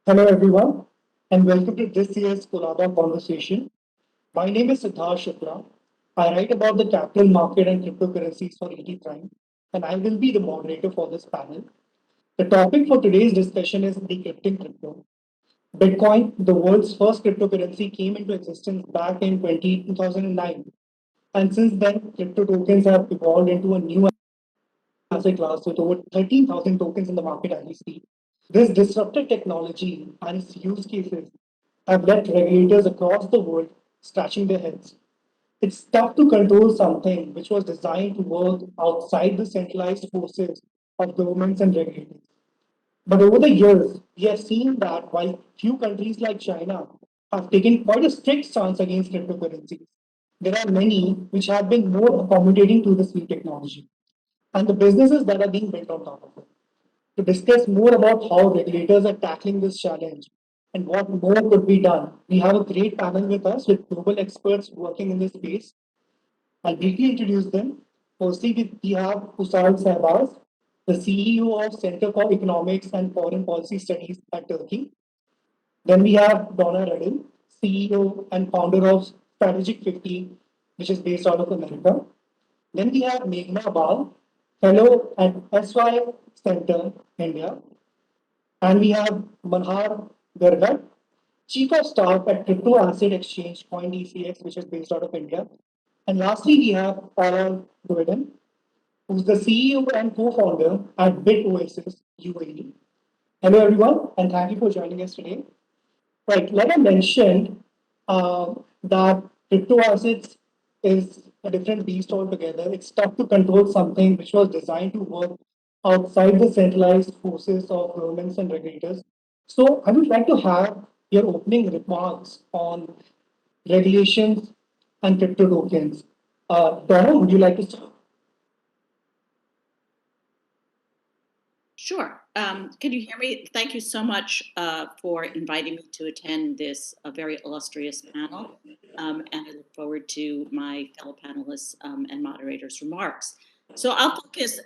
Hello, everyone, and welcome to this year's Colaba Conversation. My name is Sidhartha Shukla. I write about the capital market and cryptocurrencies for ET Prime, and I will be the moderator for this panel. The topic for today's discussion is decrypting crypto. Bitcoin, the world's first cryptocurrency, came into existence back in 2009, and since then, crypto tokens have evolved into a new asset class with over 13,000 tokens in the market as we speak. This disruptive technology and its use cases have left regulators across the world scratching their heads. It's tough to control something which was designed to work outside the centralized forces of governments and regulators. But over the years, we have seen that while few countries like China have taken quite a strict stance against cryptocurrencies, there are many which have been more accommodating to this new technology and the businesses that are being built on top of it. To discuss more about how regulators are tackling this challenge and what more could be done, we have a great panel with us with global experts working in this space. I'll briefly introduce them. Firstly, we have Ussal Sahbaz, the CEO of Center for Economics and Foreign Policy Studies at Turkey. Then we have Donna Redel, CEO and founder of Strategic 50, which is based out of America. Then we have Meghna Bal, fellow at SY Center, India. And we have Manhar Garegrat, Chief of Staff at Crypto Asset Exchange CoinDCX, which is based out of India. And lastly, we have Doudin, who's the CEO and co-founder at BitOasis UAE. Hello, everyone, and thank you for joining us today. Right, like I mentioned, that crypto assets is a different beast altogether. It's tough to control something which was designed to work outside the centralized forces of governments and regulators. So I would like to have your opening remarks on regulations and crypto tokens. Donna, would you like to start? Sure. Can you hear me? Thank you so much for inviting me to attend this very illustrious panel. And I look forward to my fellow panelists and moderators' remarks. So I'll focus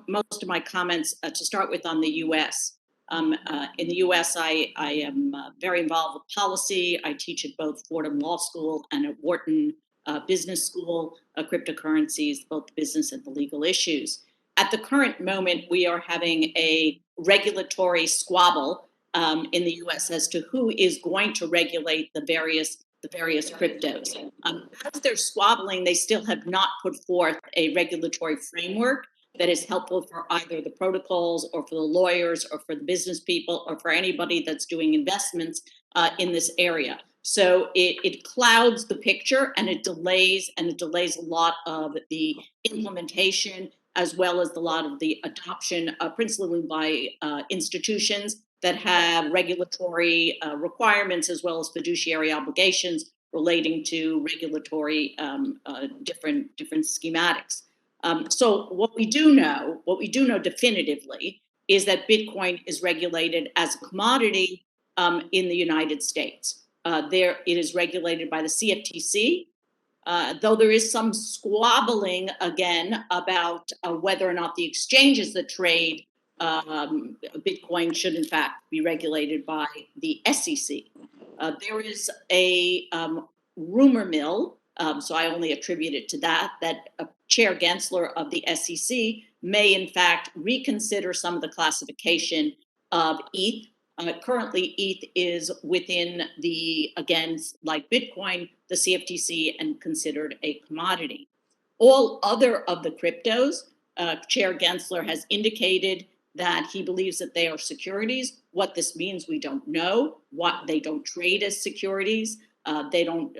most of my comments to start with on the U.S. In the U.S., I am very involved with policy. I teach at both Fordham Law School and at Wharton Business School, cryptocurrencies, both the business and the legal issues. At the current moment, we are having a regulatory squabble in the U.S. as to who is going to regulate the various cryptos. As they're squabbling, they still have not put forth a regulatory framework that is helpful for either the protocols or for the lawyers or for the business people or for anybody that's doing investments in this area. So it clouds the picture and it delays a lot of the implementation as well as a lot of the adoption, principally by institutions that have regulatory requirements as well as fiduciary obligations relating to regulatory different schematics. So what we do know definitively is that Bitcoin is regulated as a commodity in the United States. It is regulated by the CFTC, though there is some squabbling again about whether or not the exchanges that trade Bitcoin should in fact be regulated by the SEC. There is a rumor mill, so I only attribute it to that Chair Gensler of the SEC may in fact reconsider some of the classification of ETH. Currently, ETH is within again, like Bitcoin, the CFTC and considered a commodity. All other of the cryptos, Chair Gensler has indicated that he believes that they are securities. What this means, we don't know. What they don't trade as securities. They don't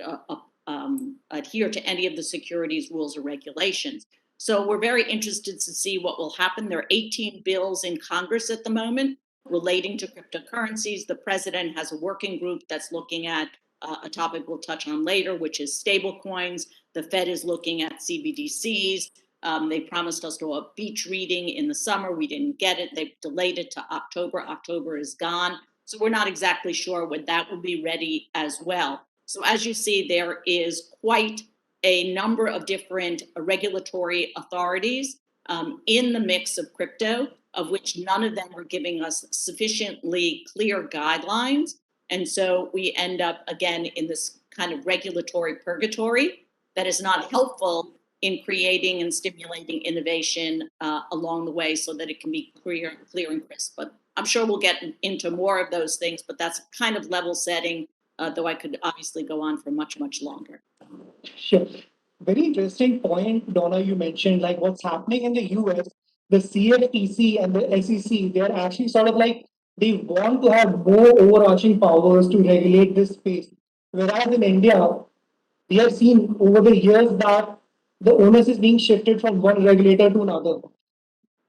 adhere to any of the securities rules or regulations. So we're very interested to see what will happen. There are 18 bills in Congress at the moment relating to cryptocurrencies. The president has a working group that's looking at a topic we'll touch on later, which is stablecoins. The Fed is looking at CBDCs. They promised us a beach reading in the summer. We didn't get it. They've delayed it to October. October is gone. So we're not exactly sure when that will be ready as well. So as you see, there is quite a number of different regulatory authorities in the mix of crypto. of which none of them were giving us sufficiently clear guidelines. And so we end up again in this kind of regulatory purgatory that is not helpful in creating and stimulating innovation along the way so that it can be clear and crisp. But I'm sure we'll get into more of those things, but that's kind of level setting, though I could obviously go on for much, much longer. Sure. Very interesting point, Donna, you mentioned like what's happening in the US, the CFTC and the SEC, they're actually sort of like they want to have more overarching powers to regulate this space. Whereas in India, we have seen over the years that the onus is being shifted from one regulator to another.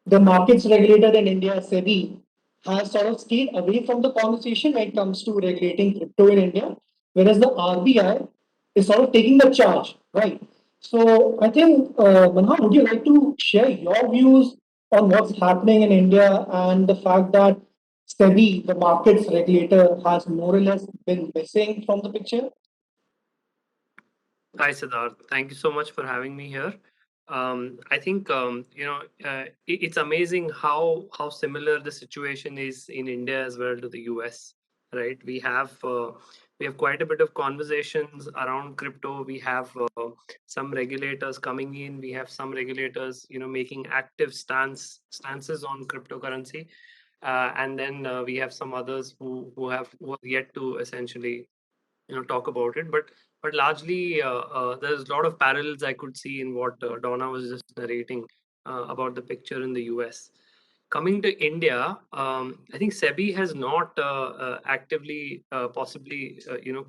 The markets regulator in India, SEBI, has sort of stayed away from the conversation when it comes to regulating crypto in India, whereas the RBI is sort of taking the charge, right? So I think, Manhar, would you like to share your views on what's happening in India and the fact that SEBI, the markets regulator, has more or less been missing from the picture? Hi, Sidharth. Thank you so much for having me here. I think it's amazing how similar the situation is in India as well to the US, right? We have quite a bit of conversations around crypto. We have some regulators coming in. We have some regulators, making active stances on cryptocurrency, and then we have some others who have yet to essentially talk about it, but largely there's a lot of parallels I could see in what Donna was just narrating about the picture in the US. Coming to India, I think SEBI has not actively possibly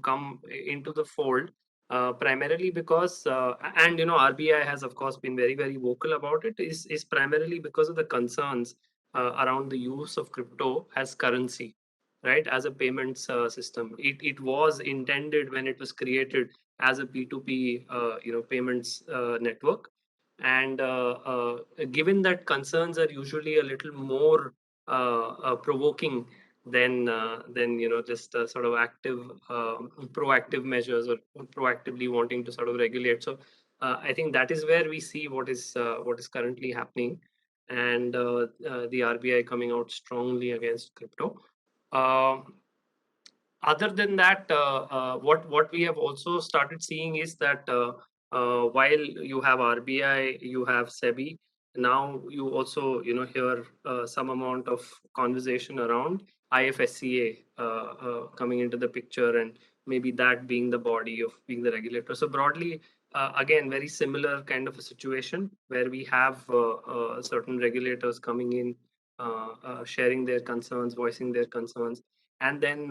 come into the fold, primarily because and RBI has of course been very vocal about it, is primarily because of the concerns around the use of crypto as currency, right, as a payments system. It was intended when it was created as a P2P payments network, and given that concerns are usually a little more provoking than just sort of active proactive measures or proactively wanting to sort of regulate. So I think that is where we see what is currently happening, and the RBI coming out strongly against crypto. um, Other than that, what we have also started seeing is that while you have RBI, you have SEBI. Now you also hear some amount of conversation around IFSCA coming into the picture, and maybe that being the body of being the regulator. So broadly, again, very similar kind of a situation where we have certain regulators coming in, sharing their concerns, voicing their concerns, and then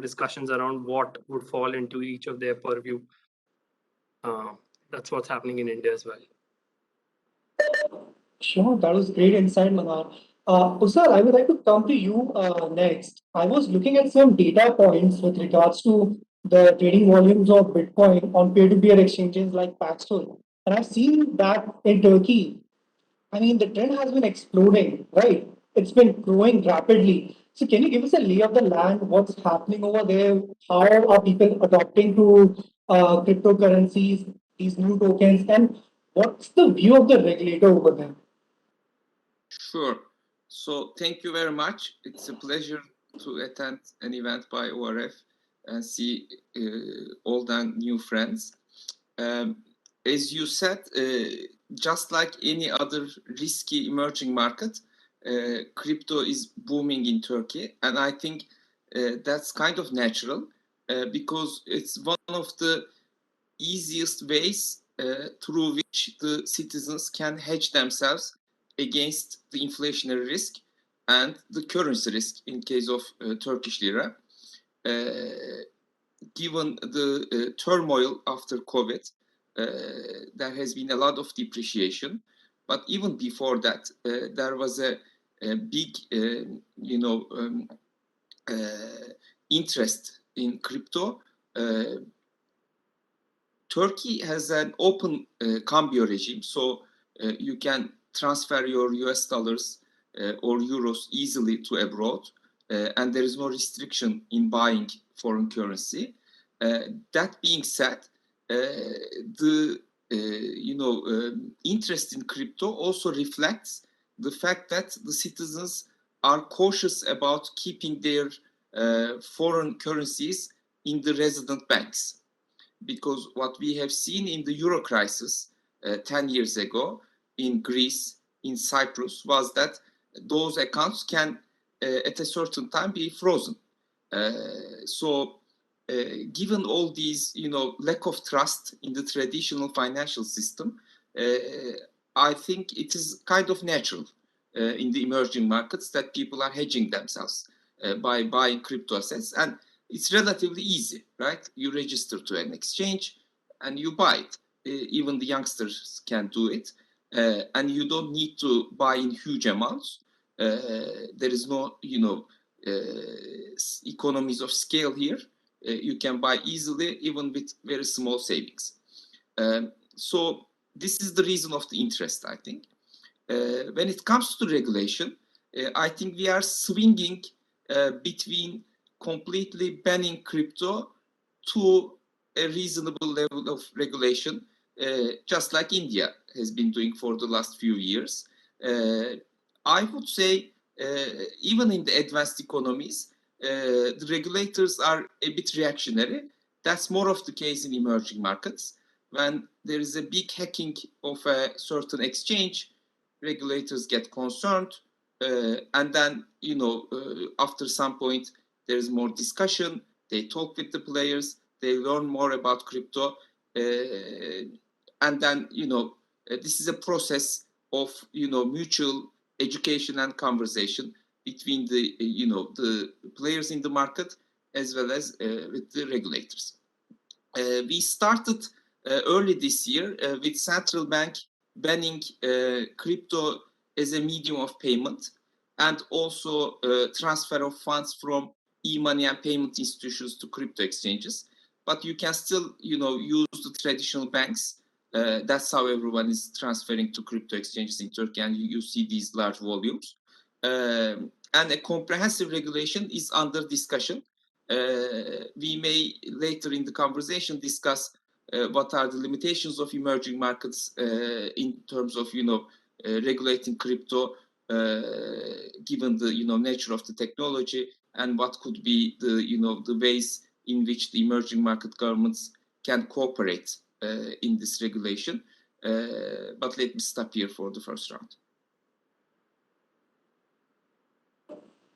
discussions around what would fall into each of their purview. Uh, that's what's happening in India as well. Sure, that was great insight, Manhar. Ussal, I would like to come to you next. I was looking at some data points with regards to the trading volumes of Bitcoin on peer-to-peer exchanges like Paxful. And I've seen that in Turkey, I mean, the trend has been exploding, right? It's been growing rapidly. So, can you give us a lay of the land? What's happening over there? How are people adopting to cryptocurrencies, these new tokens, and what's the view of the regulator over there? Sure. So thank you very much. It's a pleasure to attend an event by ORF and see old and new friends. As you said, just like any other risky emerging market, crypto is booming in Turkey, and I think that's kind of natural because it's one of the easiest ways through which the citizens can hedge themselves against the inflationary risk and the currency risk in case of Turkish lira. Given the turmoil after COVID, there has been a lot of depreciation. But even before that, there was a big, interest in crypto. Turkey has an open cambio regime, so you can transfer your US dollars or euros easily to abroad, and there is no restriction in buying foreign currency. That being said, the interest in crypto also reflects the fact that the citizens are cautious about keeping their foreign currencies in the resident banks. Because what we have seen in the Euro crisis 10 years ago in Greece, in Cyprus, was that those accounts can at a certain time be frozen. Given all these, lack of trust in the traditional financial system, I think it is kind of natural in the emerging markets that people are hedging themselves by buying crypto assets, and it's relatively easy, right? You register to an exchange and you buy it. Even the youngsters can do it, and you don't need to buy in huge amounts. There is no, economies of scale here. You can buy easily, even with very small savings. So this is the reason of the interest, I think. When it comes to regulation, I think we are swinging between completely banning crypto to a reasonable level of regulation, just like India has been doing for the last few years. I would say even in the advanced economies, the regulators are a bit reactionary. That's more of the case in emerging markets. When there is a big hacking of a certain exchange, regulators get concerned, and then, after some point, there is more discussion. They talk with the players, they learn more about crypto, and then, this is a process of, mutual education and conversation between the, the players in the market as well as with the regulators. We started early this year with central bank banning crypto as a medium of payment, and also transfer of funds from e-money and payment institutions to crypto exchanges. But you can still, use the traditional banks. That's how everyone is transferring to crypto exchanges in Turkey, and you see these large volumes. And a comprehensive regulation is under discussion. We may later in the conversation discuss what are the limitations of emerging markets in terms of, regulating crypto, given the, nature of the technology, and what could be the, the ways in which the emerging market governments can cooperate in this regulation. But let me stop here for the first round.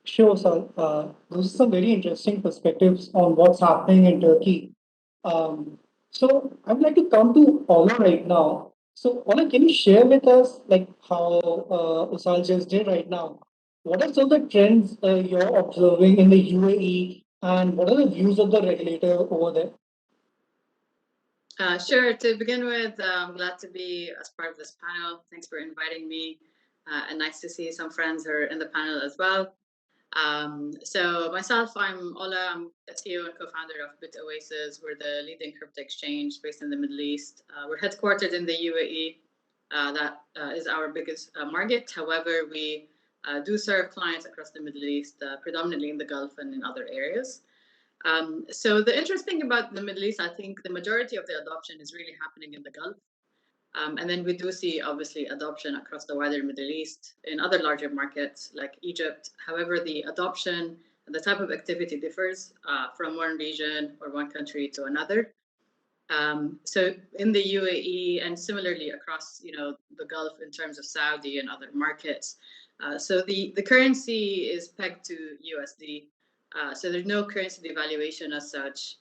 Sure, sir. Those are some very interesting perspectives on what's happening in Turkey. So I'd like to come to Ola right now. So Ola, can you share with us like how Ussal just did right now? What are some of the trends you're observing in the UAE, and what are the views of the regulator over there? Sure. To begin with, I'm glad to be as part of this panel. Thanks for inviting me, and nice to see some friends who are in the panel as well. So myself, I'm Ola. I'm a CEO and co-founder of BitOasis. We're the leading crypto exchange based in the Middle East. We're headquartered in the UAE. That is our biggest market. However, we do serve clients across the Middle East, predominantly in the Gulf and in other areas. So the interesting about the Middle East, I think the majority of the adoption is really happening in the Gulf. And then we do see, obviously, adoption across the wider Middle East in other larger markets like Egypt. However, the adoption and the type of activity differs from one region or one country to another. So in the UAE and similarly across, the Gulf in terms of Saudi and other markets. So the currency is pegged to USD. So there's no currency devaluation as such.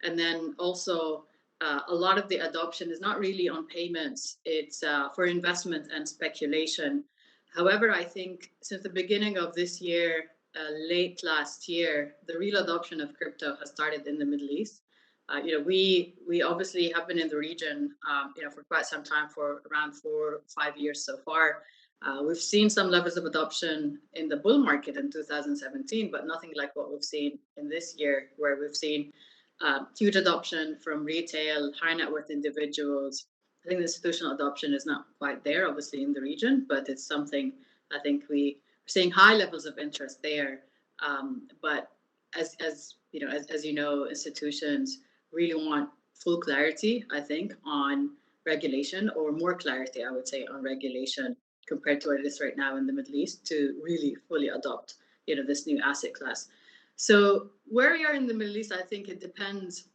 And then also, a lot of the adoption is not really on payments. It's for investment and speculation. However, I think since the beginning of this year, late last year, the real adoption of crypto has started in the Middle East. We obviously have been in the region, for quite some time, for around 4 or 5 years so far. We've seen some levels of adoption in the bull market in 2017, but nothing like what we've seen in this year, where we've seen huge adoption from retail, high net worth individuals. I think the institutional adoption is not quite there, obviously, in the region, but it's something I think we're seeing high levels of interest there. But as you know, institutions really want full clarity, I think, on regulation, or more clarity, I would say, on regulation. compared to what it is right now in the Middle East to really fully adopt, this new asset class. So where we are in the Middle East, I think it depends.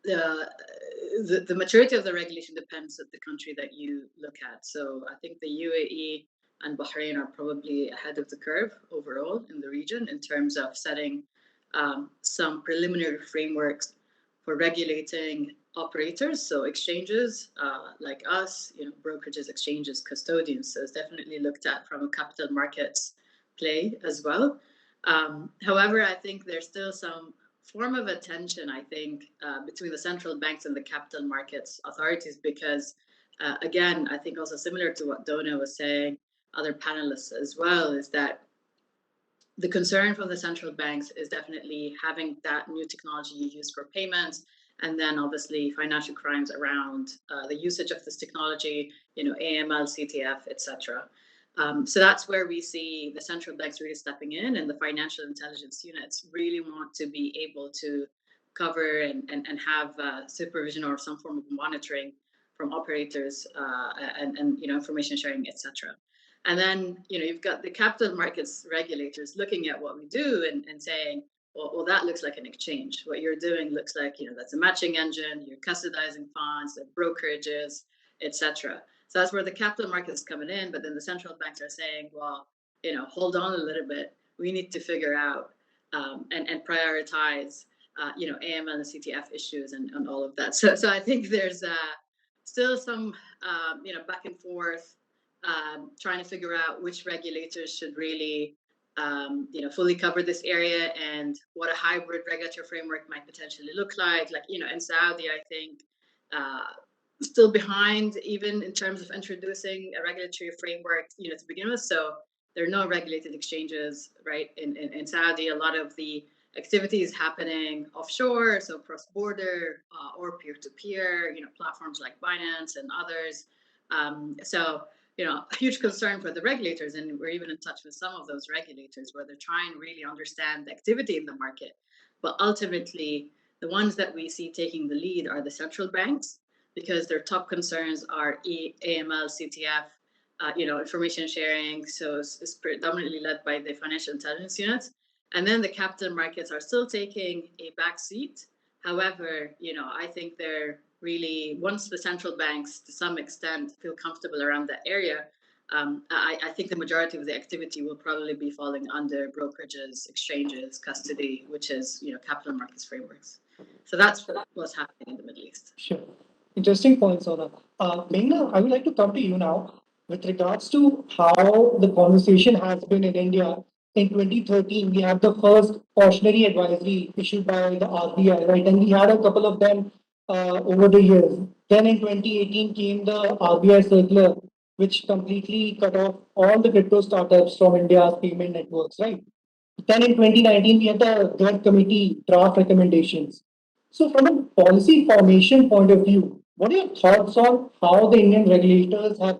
The maturity of the regulation depends on the country that you look at. So I think the UAE and Bahrain are probably ahead of the curve overall in the region in terms of setting some preliminary frameworks for regulating operators, so exchanges like us, brokerages, exchanges, custodians. So it's definitely looked at from a capital markets play as well. However, I think there's still some form of a tension, I think, between the central banks and the capital markets authorities, because again, I think also similar to what Donna was saying, other panelists as well, is that the concern from the central banks is definitely having that new technology used for payments, and then obviously financial crimes around the usage of this technology, AML, CTF, etc. So that's where we see the central banks really stepping in, and the financial intelligence units really want to be able to cover and have supervision or some form of monitoring from operators and information sharing, etc. And then, you've got the capital markets regulators looking at what we do and saying, well, that looks like an exchange. What you're doing looks like, that's a matching engine, you're custodizing funds, the brokerages, etc. So that's where the capital markets coming in. But then the central banks are saying, well, hold on a little bit. We need to figure out and prioritize, AML and CTF issues and all of that. So I think there's still some, back and forth, trying to figure out which regulators should really, fully cover this area and what a hybrid regulatory framework might potentially look like. Like, in Saudi, I think still behind even in terms of introducing a regulatory framework, to begin with. So there are no regulated exchanges, right? In Saudi, a lot of the activity is happening offshore, so cross-border or peer-to-peer, platforms like Binance and others. So a huge concern for the regulators, and we're even in touch with some of those regulators where they're trying to really understand the activity in the market. But ultimately, the ones that we see taking the lead are the central banks, because their top concerns are AML, CTF, information sharing. So it's predominantly led by the financial intelligence units. And then the capital markets are still taking a back seat. However, I think they're really, once the central banks to some extent feel comfortable around that area, I think the majority of the activity will probably be falling under brokerages, exchanges, custody, which is, capital markets frameworks. So that's what's happening in the Middle East. Sure. Interesting points, Donna. Meghna, I would like to come to you now with regards to how the conversation has been in India. In 2013, we had the first cautionary advisory issued by the RBI, right? And we had a couple of them over the years. Then in 2018 came the RBI circular, which completely cut off all the crypto startups from India's payment networks, right? Then in 2019, we had the Grant Committee draft recommendations. So, from a policy formation point of view, what are your thoughts on how the Indian regulators have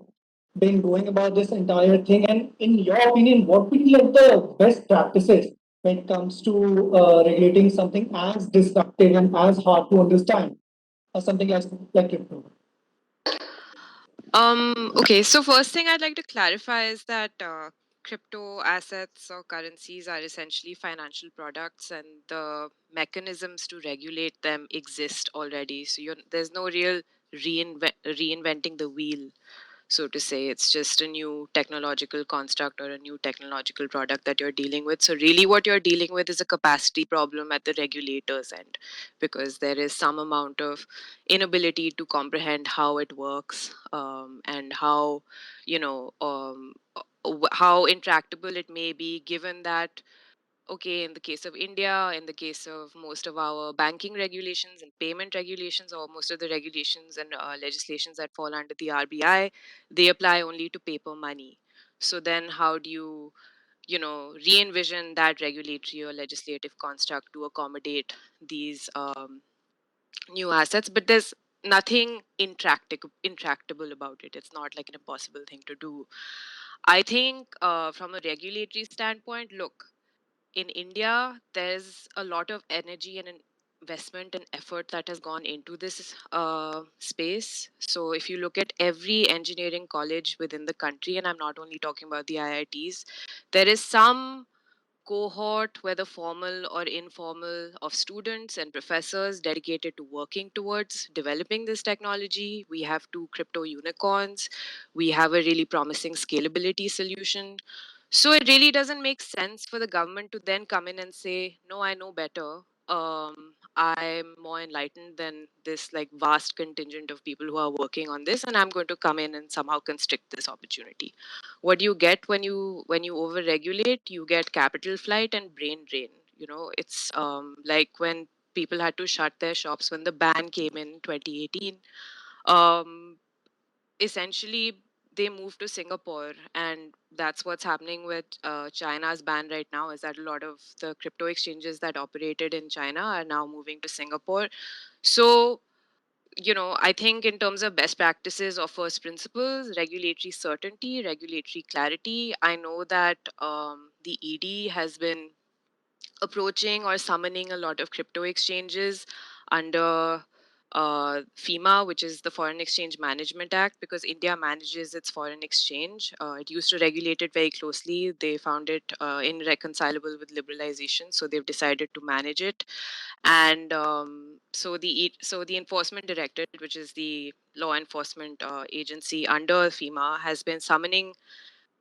been going about this entire thing? And in your opinion, what would be like the best practices when it comes to regulating something as disruptive and as hard to understand as something like crypto? Okay, so first thing I'd like to clarify is that crypto assets or currencies are essentially financial products, and the mechanisms to regulate them exist already. So there's no real reinventing the wheel, so to say. It's just a new technological construct or a new technological product that you're dealing with. So really what you're dealing with is a capacity problem at the regulators end, because there is some amount of inability to comprehend how it works, and how, how intractable it may be, given that, okay, in the case of India, in the case of most of our banking regulations and payment regulations, or most of the regulations and legislations that fall under the RBI, they apply only to paper money. So then how do you, re-envision that regulatory or legislative construct to accommodate these new assets? But there's nothing intractable about it. It's not like an impossible thing to do. I think from a regulatory standpoint, look, in India, there's a lot of energy and investment and effort that has gone into this space. So if you look at every engineering college within the country, and I'm not only talking about the IITs, there is some cohort, whether formal or informal, of students and professors dedicated to working towards developing this technology. We have two crypto unicorns. We have a really promising scalability solution. So it really doesn't make sense for the government to then come in and say, no, I know better. I'm more enlightened than this like vast contingent of people who are working on this, and I'm going to come in and somehow constrict this opportunity. What do you get when you overregulate? You get capital flight and brain drain. It's like when people had to shut their shops when the ban came in 2018. um, Essentially they moved to Singapore, and that's what's happening with China's ban right now, is that a lot of the crypto exchanges that operated in China are now moving to Singapore. So I think in terms of best practices or first principles, regulatory certainty, regulatory clarity, I know that the ED has been approaching or summoning a lot of crypto exchanges under FEMA, which is the Foreign Exchange Management Act, because India manages its foreign exchange. It used to regulate it very closely. They found it irreconcilable with liberalization, so they've decided to manage it. And so the enforcement directorate, which is the law enforcement agency under FEMA, has been summoning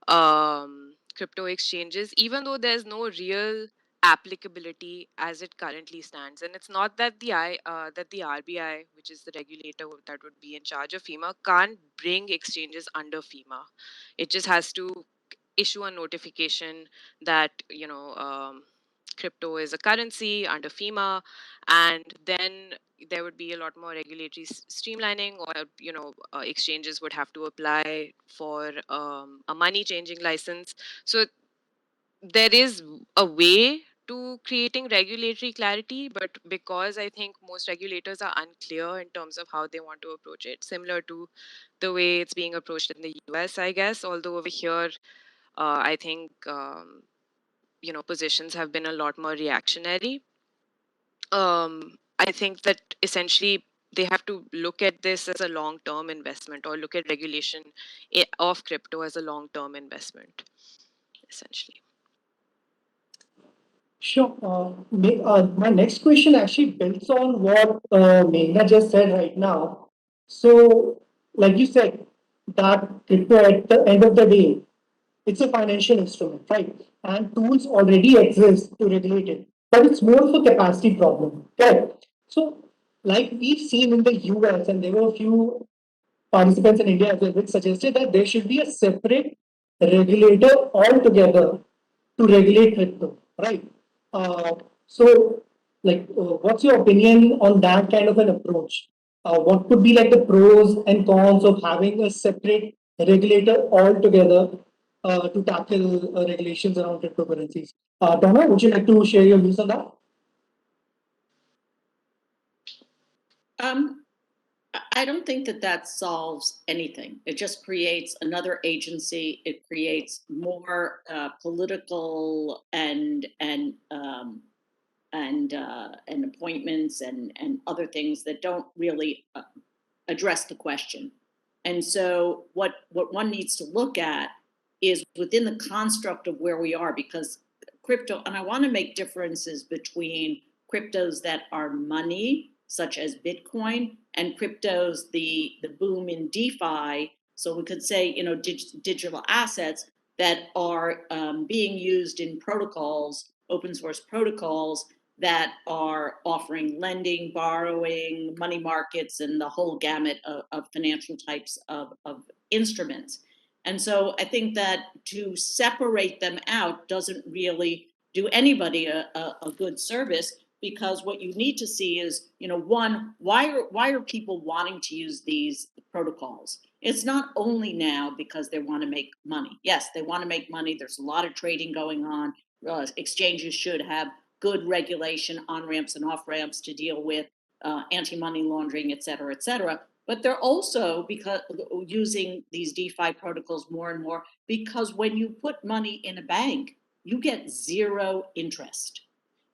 crypto exchanges, even though there's no real applicability as it currently stands. And it's not that the RBI, which is the regulator that would be in charge of FEMA, can't bring exchanges under FEMA. It just has to issue a notification that crypto is a currency under FEMA, and then there would be a lot more regulatory streamlining, or exchanges would have to apply for a money changing license. So there is a way to creating regulatory clarity, but because I think most regulators are unclear in terms of how they want to approach it, similar to the way it's being approached in the US, I guess. Although over here, I think positions have been a lot more reactionary. I think that essentially they have to look at this as a long-term investment, or look at regulation of crypto as a long-term investment, essentially. Sure. My next question actually builds on what Meghna just said right now. So, like you said, that crypto at the end of the day, it's a financial instrument, right? And tools already exist to regulate it, but it's more of a capacity problem, correct? So, like we've seen in the US, and there were a few participants in India as well, which suggested that there should be a separate regulator altogether to regulate crypto, right? So, what's your opinion on that kind of an approach? What could be like the pros and cons of having a separate regulator altogether to tackle regulations around cryptocurrencies? Donna, would you like to share your views on that? I don't think that solves anything. It just creates another agency. It creates more political and appointments and other things that don't really address the question. And so what one needs to look at is within the construct of where we are, because crypto, and I want to make differences between cryptos that are money, such as Bitcoin, and cryptos, the boom in DeFi. So we could say, digital assets that are being used in protocols, open source protocols, that are offering lending, borrowing, money markets, and the whole gamut of financial types of instruments. And so I think that to separate them out doesn't really do anybody a good service, because what you need to see is, one, why are people wanting to use these protocols? It's not only now because they want to make money. Yes, they want to make money. There's a lot of trading going on. Exchanges should have good regulation, on ramps and off ramps to deal with anti-money laundering, et cetera, et cetera. But they're also because using these DeFi protocols more and more, because when you put money in a bank, you get zero interest.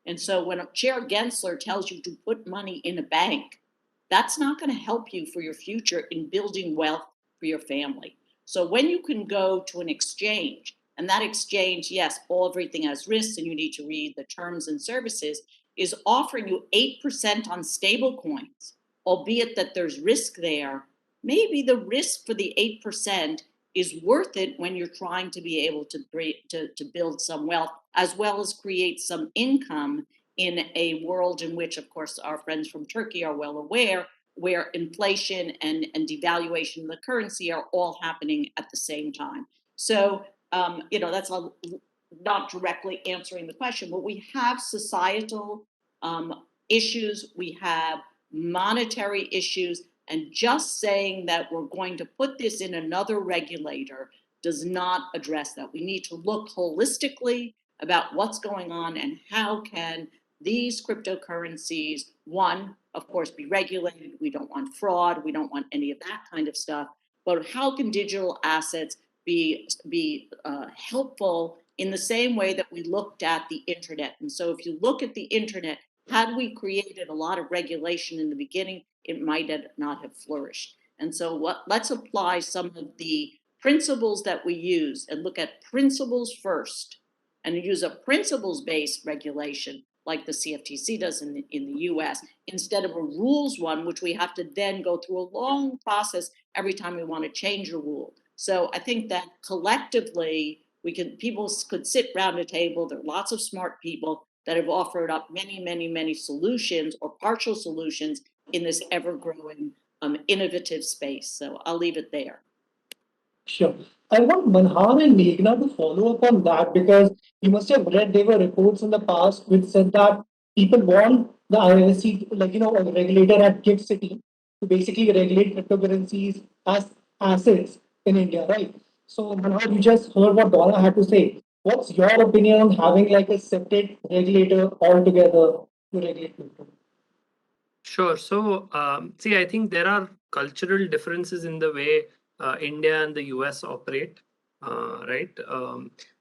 And so when Chair Gensler tells you to put money in a bank, that's not going to help you for your future in building wealth for your family. So when you can go to an exchange, and that exchange, yes, everything has risks, and you need to read the terms and services, is offering you 8% on stable coins, albeit that there's risk there, maybe the risk for the 8% is worth it when you're trying to be able to build some wealth, as well as create some income in a world in which, of course, our friends from Turkey are well aware, where inflation and devaluation of the currency are all happening at the same time. So, that's not directly answering the question, but we have societal issues, we have monetary issues, and just saying that we're going to put this in another regulator does not address that. We need to look holistically about what's going on and how can these cryptocurrencies, one, of course, be regulated. We don't want fraud. We don't want any of that kind of stuff. But how can digital assets be helpful in the same way that we looked at the internet? And so if you look at the internet, had we created a lot of regulation in the beginning, it might not have flourished. And so let's apply some of the principles that we use and look at principles first and use a principles-based regulation like the CFTC does in the US, instead of a rules one, which we have to then go through a long process every time we want to change a rule. So I think that collectively, people could sit around a table. There are lots of smart people that have offered up many, many, many solutions or partial solutions in this ever-growing innovative space. So I'll leave it there. Sure. I want Manhar and Meghna to follow up on that because you must have read there were reports in the past which said that people want the IRC, a regulator at Gift City to basically regulate cryptocurrencies as assets in India, right? So Manhar, you just heard what Donna had to say. What's your opinion on having like a separate regulator altogether to regulate crypto? Sure. So, see, I think there are cultural differences in the way India and the US operate, right?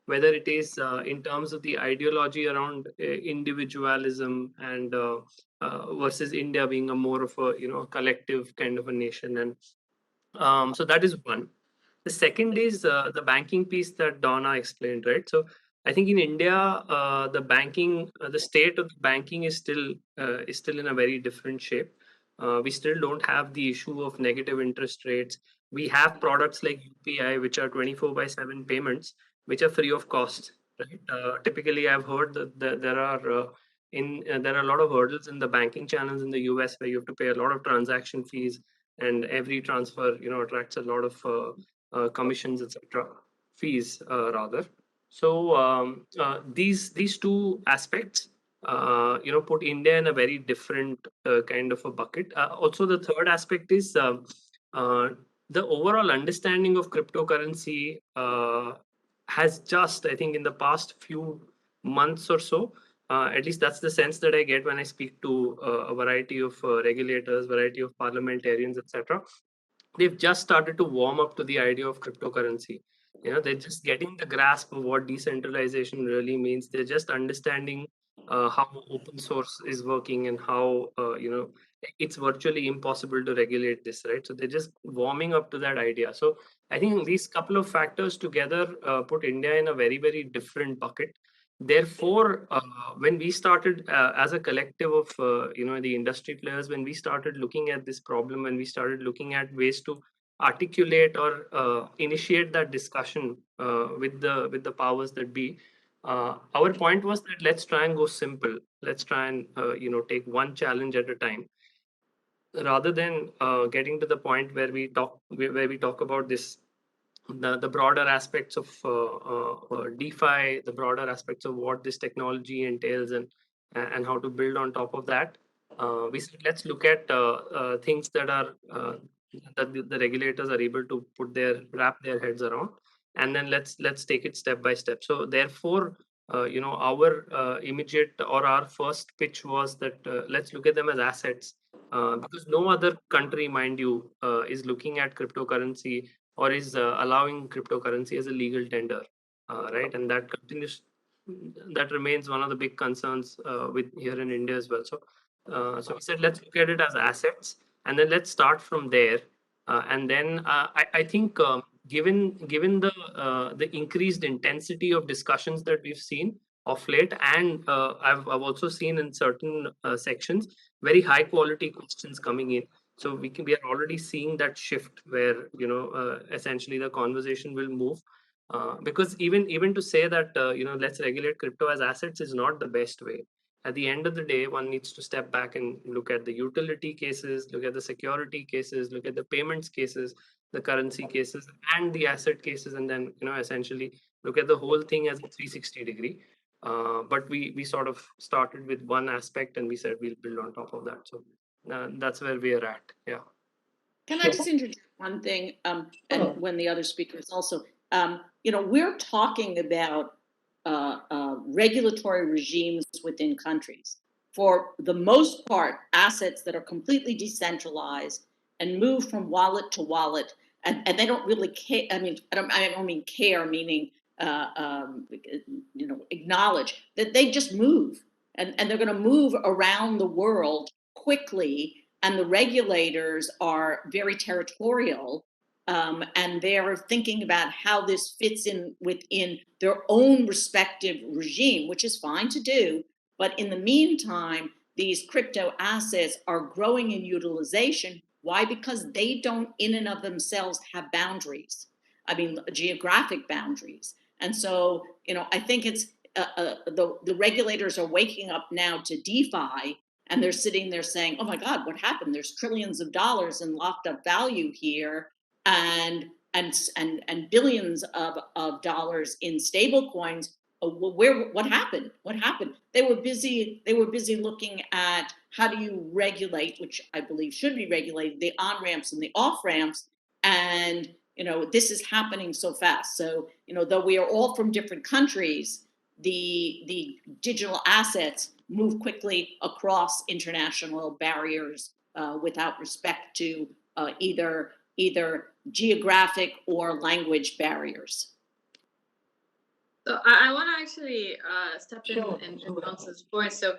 Whether it is in terms of the ideology around individualism and versus India being a more of a collective kind of a nation, and so that is one. The second is the banking piece that Donna explained, right? So I think in India, the state of the banking is still in a very different shape. We still don't have the issue of negative interest rates. We have products like UPI, which are 24/7 payments, which are free of cost, right? Typically, I've heard that there are a lot of hurdles in the banking channels in the US where you have to pay a lot of transaction fees, and every transfer attracts a lot of commissions, etc., fees rather. So these two aspects put India in a very different kind of a bucket. Also, the third aspect is uh, the overall understanding of cryptocurrency has just, I think, in the past few months or so, at least that's the sense that I get when I speak to a variety of regulators, variety of parliamentarians, etc. They've just started to warm up to the idea of cryptocurrency. They're just getting the grasp of what decentralization really means. They're just understanding how open source is working and how it's virtually impossible to regulate this, right? So they're just warming up to that idea. So I think these couple of factors together put India in a very, very different bucket. Therefore, when we started as a collective of the industry players, when we started looking at this problem, when we started looking at ways to articulate or initiate that discussion with the powers that be, our point was that let's try and go simple. Let's try and take one challenge at a time, rather than getting to the point where we talk about this, the broader aspects of DeFi, the broader aspects of what this technology entails, and how to build on top of that. We said let's look at things that are that the regulators are able to wrap their heads around, and then let's take it step by step. So therefore, our immediate or our first pitch was that let's look at them as assets, because no other country, mind you, is looking at cryptocurrency or is allowing cryptocurrency as a legal tender, right? And that continues. that remains one of the big concerns with here in India as well. So we said let's look at it as assets, and then let's start from there. And then I think given the increased intensity of discussions that we've seen of late, and I've also seen in certain sections very high quality questions coming in. So we are already seeing that shift where essentially the conversation will move. Because even to say that let's regulate crypto as assets is not the best way. At the end of the day, one needs to step back and look at the utility cases, look at the security cases, look at the payments cases, the currency cases, and the asset cases, and then essentially look at the whole thing as a 360 degree. But we sort of started with one aspect, and we said we'll build on top of that. So that's where we are at. Yeah. Can I just interject one thing? And when the other speakers also, we're talking about regulatory regimes within countries. For the most part, assets that are completely decentralized and move from wallet to wallet, and they don't really care. I mean, I don't mean care, meaning acknowledge that they just move, and they're going to move around the world quickly, and the regulators are very territorial, and they're thinking about how this fits in within their own respective regime, which is fine to do. But in the meantime, these crypto assets are growing in utilization. Why? Because they don't in and of themselves have boundaries. I mean, geographic boundaries. And so, I think it's the regulators are waking up now to DeFi, and they're sitting there saying, "Oh my God, what happened? There's trillions of dollars in locked up value here, and billions of dollars in stable coins. What happened? What happened?" They were busy looking at how do you regulate, which I believe should be regulated, the on ramps and the off ramps, and this is happening so fast. So though we are all from different countries, the digital assets move quickly across international barriers without respect to either geographic or language barriers. So I want to actually step in and bounce this point. So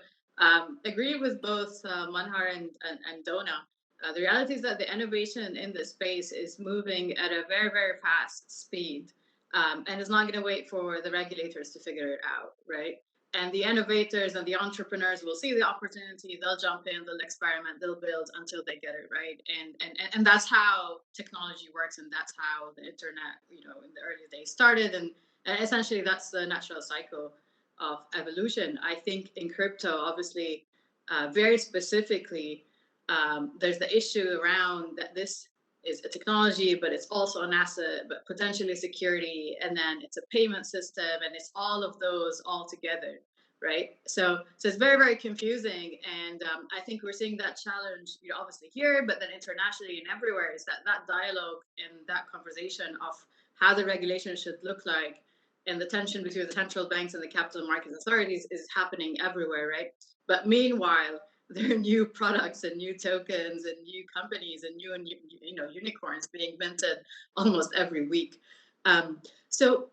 agree with both Manhar and Donna. The reality is that the innovation in this space is moving at a very, very fast speed, and is not going to wait for the regulators to figure it out, right? And the innovators and the entrepreneurs will see the opportunity, they'll jump in, they'll experiment, they'll build until they get it right. And that's how technology works, and that's how the internet, in the early days started. And essentially, that's the natural cycle of evolution. I think in crypto, obviously, very specifically, there's the issue around that this is a technology, but it's also an asset, but potentially security, and then it's a payment system, and it's all of those all together, right? So it's very, very confusing, and I think we're seeing that challenge, obviously here, but then internationally and everywhere, is that dialogue and that conversation of how the regulation should look like, and the tension between the central banks and the capital markets authorities is happening everywhere, right? But meanwhile, there are new products and new tokens and new companies and new unicorns being minted almost every week. So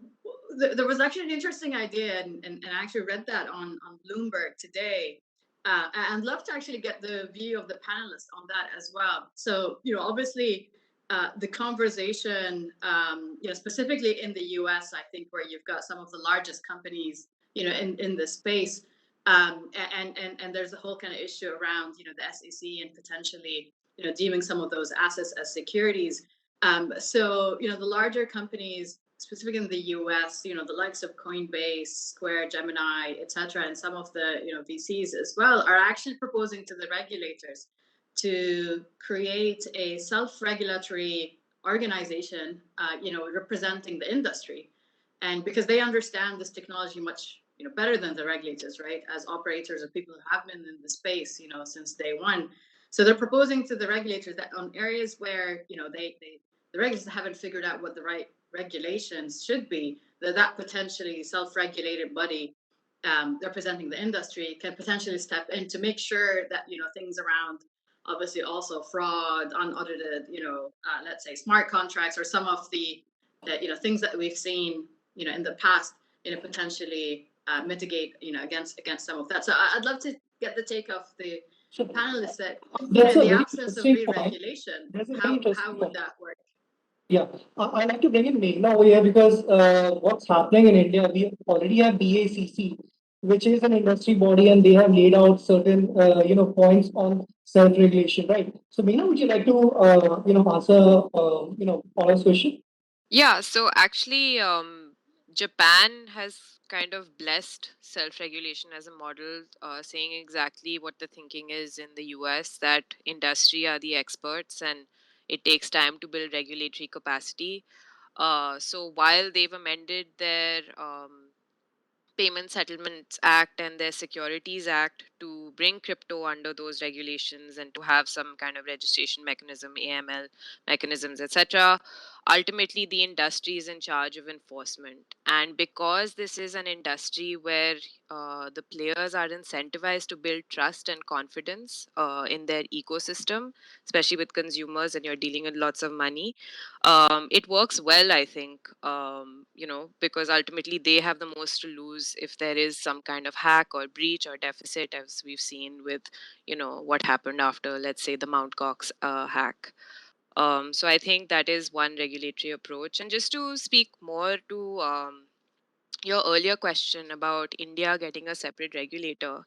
there was actually an interesting idea, and I actually read that on Bloomberg today. I'd love to actually get the view of the panelists on that as well. So obviously, the conversation, specifically in the US, I think, where you've got some of the largest companies, in the space, and there's a whole kind of issue around, the SEC and potentially, deeming some of those assets as securities. So, the larger companies, specifically in the US, the likes of Coinbase, Square, Gemini, etc., and some of the, VCs as well, are actually proposing to the regulators to create a self-regulatory organization, representing the industry. And because they understand this technology much, better than the regulators, right? As operators or people who have been in the space, since day one. So they're proposing to the regulators that on areas where, the regulators haven't figured out what the right regulations should be, that potentially self-regulated body representing the industry can potentially step in to make sure that, things around, obviously also fraud, unaudited, let's say smart contracts, or some of the things that we've seen, in the past, potentially mitigate, against some of that. So I'd love to get the take of the panelists that, That's in a the very absence of interesting point. re-regulation, That's a very how interesting would point. that work? Yeah, I like to bring in Meghna over here because what's happening in India, we already have BACC, which is an industry body, and they have laid out certain points on self-regulation, right? So Meghna, would you like to answer Paula's question? Yeah, so actually, Japan has kind of blessed self-regulation as a model, saying exactly what the thinking is in the US, that industry are the experts and it takes time to build regulatory capacity. So while they've amended their Payment Settlements Act and their Securities Act to bring crypto under those regulations and to have some kind of registration mechanism, AML mechanisms, etc. Ultimately, the industry is in charge of enforcement. And because this is an industry where the players are incentivized to build trust and confidence in their ecosystem, especially with consumers, and you're dealing with lots of money, it works well, I think, because ultimately they have the most to lose if there is some kind of hack or breach or deficit, as we've seen with, what happened after, let's say, the Mt. Gox hack. So I think that is one regulatory approach. And just to speak more to your earlier question about India getting a separate regulator,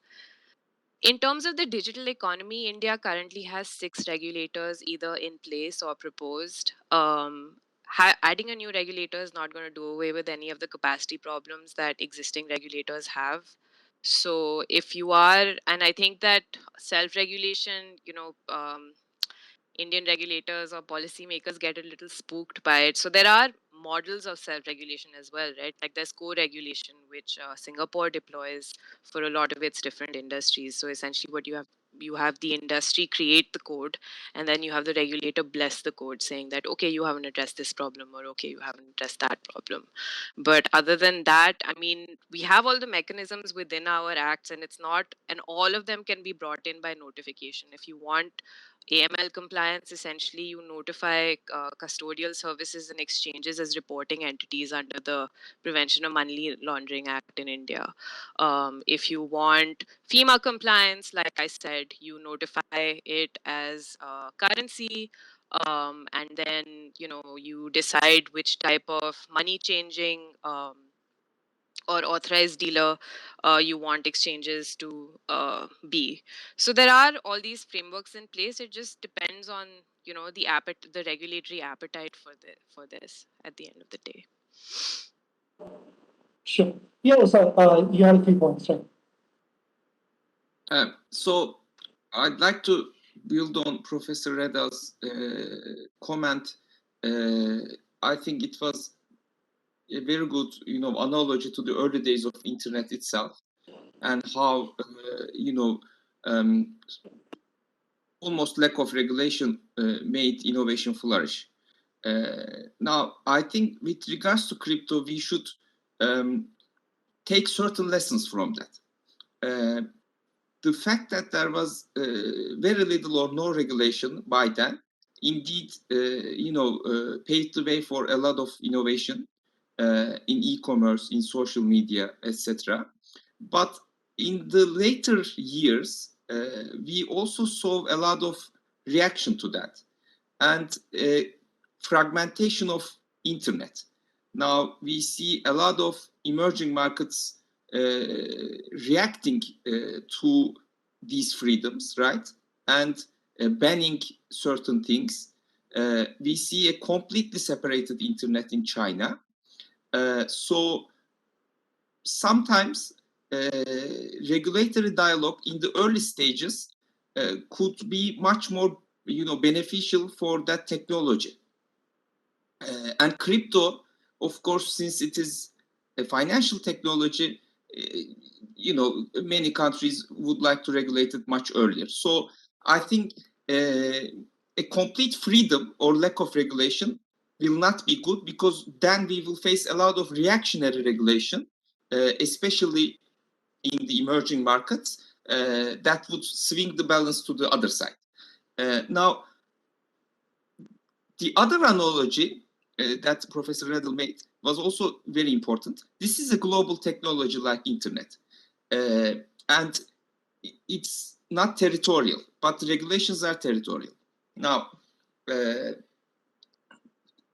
in terms of the digital economy, India currently has 6 regulators either in place or proposed. Adding a new regulator is not going to do away with any of the capacity problems that existing regulators have. So, if you are, and I think that self regulation, Indian regulators or policymakers get a little spooked by it. So there are models of self-regulation as well, right? Like there's co-regulation, which Singapore deploys for a lot of its different industries. So essentially, what you have the industry create the code, and then you have the regulator bless the code, saying that okay, you haven't addressed this problem, or okay, you haven't addressed that problem. But other than that, I mean, we have all the mechanisms within our acts, and it's not, and all of them can be brought in by notification. If you want AML compliance, essentially, you notify custodial services and exchanges as reporting entities under the Prevention of Money Laundering Act in India. If you want FEMA compliance, like I said, you notify it as currency. And then, you decide which type of money changing or authorized dealer you want exchanges to be. So there are all these frameworks in place. It just depends on the regulatory appetite for this at the end of the day. Sure. Yeah, Ussal, you have 3 points, right? So I'd like to build on Professor Redel's comment. I think it was a very good, analogy to the early days of internet itself, and how almost lack of regulation made innovation flourish. Now, I think with regards to crypto, we should take certain lessons from that. The fact that there was very little or no regulation by then, indeed, paved the way for a lot of innovation in e-commerce, in social media, etc. But in the later years, we also saw a lot of reaction to that, and fragmentation of internet. Now we see a lot of emerging markets reacting to these freedoms, right? And banning certain things. We see a completely separated internet in China. So sometimes regulatory dialogue in the early stages could be much more, beneficial for that technology. And crypto, of course, since it is a financial technology, many countries would like to regulate it much earlier. So I think a complete freedom or lack of regulation will not be good, because then we will face a lot of reactionary regulation, especially in the emerging markets, that would swing the balance to the other side. Now, the other analogy that Professor Redel made was also very important. This is a global technology like internet, and it's not territorial, but the regulations are territorial. Now,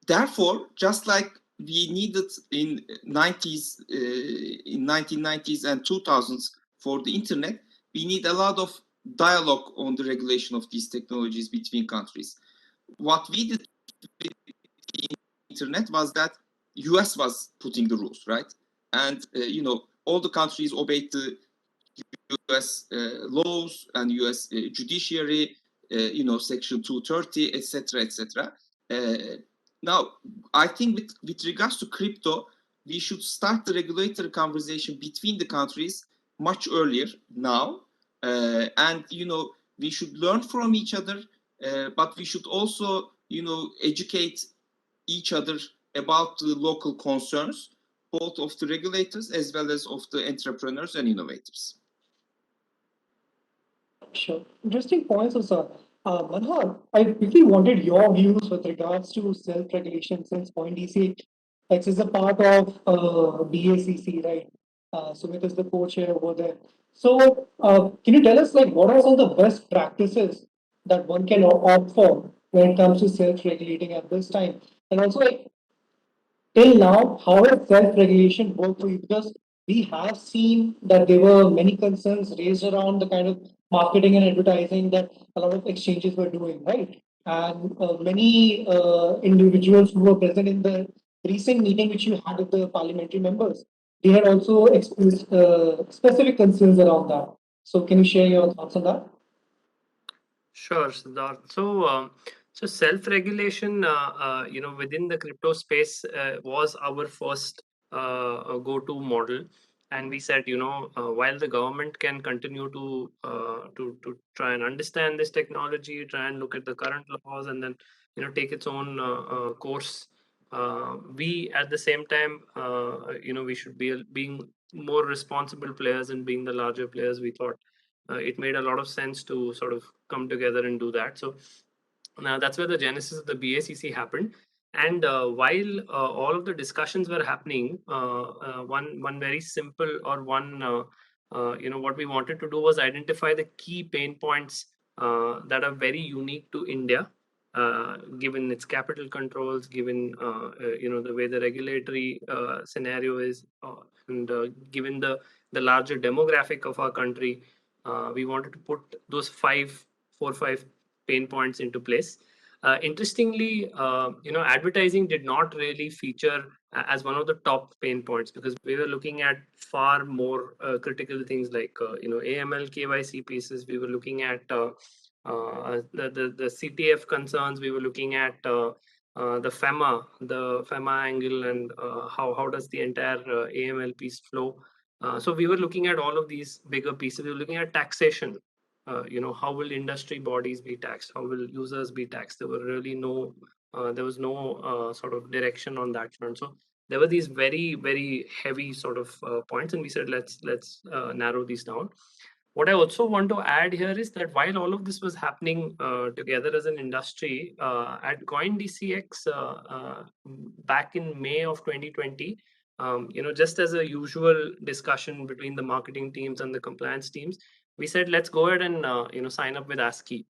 therefore, just like we needed in 90s, in 1990s and 2000s for the internet, we need a lot of dialogue on the regulation of these technologies between countries. What we did with the internet was that US was putting the rules, right? And all the countries obeyed the US laws and US judiciary, Section 230, etc., etc. Now, I think with regards to crypto, we should start the regulatory conversation between the countries much earlier now, and we should learn from each other, but we should also educate each other about the local concerns, both of the regulators as well as of the entrepreneurs and innovators. Sure. Interesting points, Ussal. Manhar, I quickly wanted your views with regards to self-regulation since CoinDCX is a part of BACC, right? Sumit is the co-chair over there. So, can you tell us what are some of the best practices that one can opt for when it comes to self-regulating at this time? And also, till now, how has self-regulation worked for you? Because we have seen that there were many concerns raised around the kind of marketing and advertising that a lot of exchanges were doing, right? And many individuals who were present in the recent meeting which you had with the parliamentary members, they had also expressed specific concerns around that. So, can you share your thoughts on that? Sure, Sidharth. So self-regulation, within the crypto space was our first go-to model, and we said, while the government can continue to try and understand this technology, try and look at the current laws, and then take its own course, we at the same time, we should be being more responsible players and being the larger players. We thought it made a lot of sense to sort of come together and do that. So now that's where the genesis of the BACC happened. And while all of the discussions were happening, one very simple or one what we wanted to do was identify the key pain points that are very unique to India, given its capital controls, given the way the regulatory scenario is, and given the larger demographic of our country. We wanted to put those 5 pain points into place. Interestingly, advertising did not really feature as one of the top pain points, because we were looking at far more critical things like AML, KYC pieces. We were looking at the CTF concerns. We were looking at the FEMA angle, and how does the entire AML piece flow. So we were looking at all of these bigger pieces. We were looking at taxation. How will industry bodies be taxed? How will users be taxed? There was no sort of direction on that front. So there were these very, very heavy sort of points, and we said let's narrow these down. What I also want to add here is that while all of this was happening together as an industry, at CoinDCX back in May of 2020, just as a usual discussion between the marketing teams and the compliance teams, we said let's go ahead and sign up with ASCII.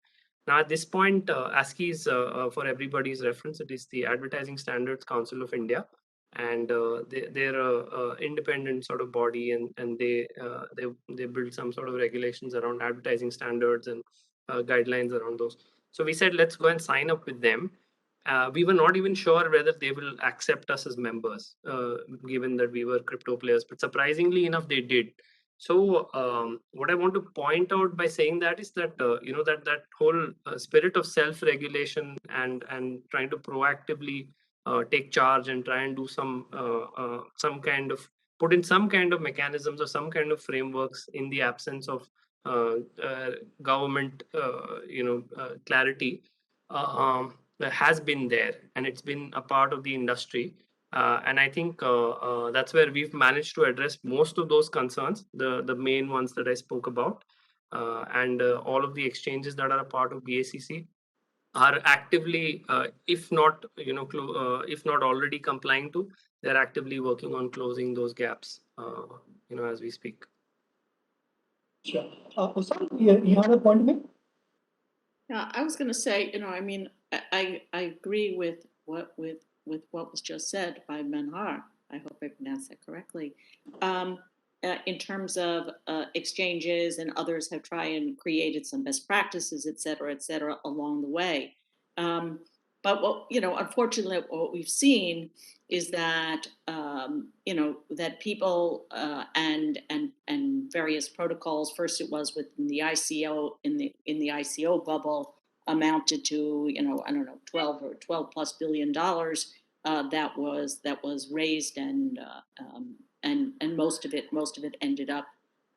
Now at this point, ASCII is for everybody's reference. It is the Advertising Standards Council of India, and they're a independent sort of body, and they build some sort of regulations around advertising standards and guidelines around those. So we said let's go and sign up with them. We were not even sure whether they will accept us as members, given that we were crypto players, but surprisingly enough they did. So what I want to point out by saying that is that that whole spirit of self-regulation and trying to proactively take charge and try and do some kind of put in some kind of mechanisms or some kind of frameworks in the absence of government clarity has been there, and it's been a part of the industry. And I think that's where we've managed to address most of those concerns, the main ones that I spoke about, and all of the exchanges that are a part of BACC. are actively, if not if not already complying to, they're actively working on closing those gaps, as we speak. Sure. Ussal, you have a point to make? Yeah, I was going to say, I mean, I agree with what was just said by Manhar. I hope I pronounced that correctly. In terms of exchanges, and others have tried and created some best practices, et cetera, along the way. But unfortunately, what we've seen is that that people and various protocols. First, it was within the ICO in the ICO bubble, amounted to I don't know, 12 plus $12+ billion that was raised, and most of it ended up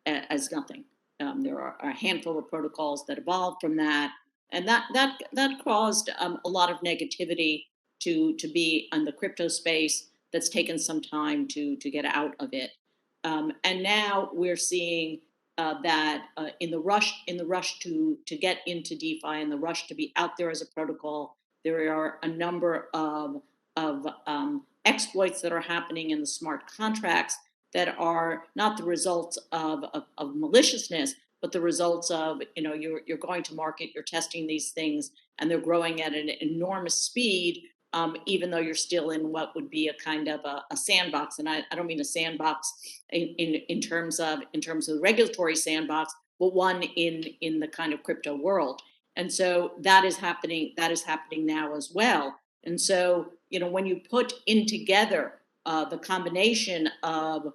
as nothing. There are a handful of protocols that evolved from that, and that caused a lot of negativity to be in the crypto space. That's taken some time to get out of it, and now we're seeing that in the rush to get into DeFi, in the rush to be out there as a protocol, there are a number of exploits that are happening in the smart contracts that are not the results of maliciousness, but the results of you're going to market, you're testing these things, and they're growing at an enormous speed. Even though you're still in what would be a kind of a sandbox, and I don't mean a sandbox in terms of the regulatory sandbox, but one in the kind of crypto world. And so that is happening now as well. And so when you put in together the combination of